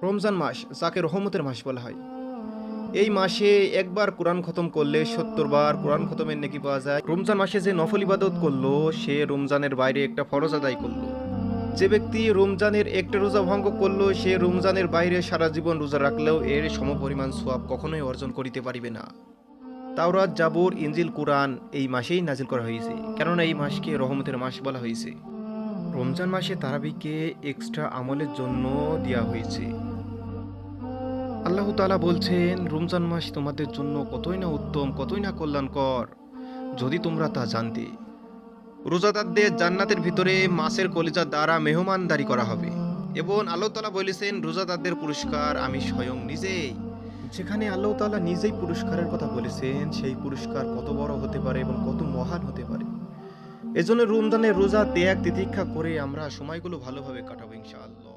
রমজান মাস যাকে রহমতের মাস বলা হয়, এই মাসে একবার কোরআন খতম করলে ৭০ বার কোরআন খতমের নেকি পাওয়া যায়। রমজান মাসে যে নফল ইবাদত করলো সে রমজানের বাইরে একটা ফরজ আদায় করলো। যে ব্যক্তি রমজানের একটা রোজা ভঙ্গ করলো সে রমজানের বাইরে সারা জীবন রোজা রাখলেও এর সমপরিমাণ সওয়াব কখনোই অর্জন করিতে পারিবে না। তাওরাত, জাবুর, ইনজিল, কুরআন এই মাসেই নাজিল করা হয়েছে, কেননা এই মাসকে রহমতের মাস বলা হয়েছে। রমজান মাসে তারাবিকে এক্সট্রা আমলের জন্য দেওয়া হয়েছে। আল্লাহ তাআলা বলছেন, রমজান মাস তোমাদের জন্য কতই না উত্তম, কতই না কল্যাণকর, যদি তোমরা তা জানতে। রোজাদারদের জান্নাতের ভিতরে মাছের কলিজা দ্বারা মেহমানদারি করা হবে এবং আল্লাহ তাআলা বলেছেন, রোজাদারদের পুরস্কার আমি স্বয়ং নিজেই। যেখানে আল্লাহ তাআলা নিজেই পুরস্কারের কথা বলেছেন, সেই পুরস্কার কত বড় হতে পারে এবং কত মহান হতে পারে। এজন্য রমজানের রোজা ত্যাগ তিতিক্ষা করে আমরা সময়গুলো ভালোভাবে কাটাবো ইনশাআল্লাহ।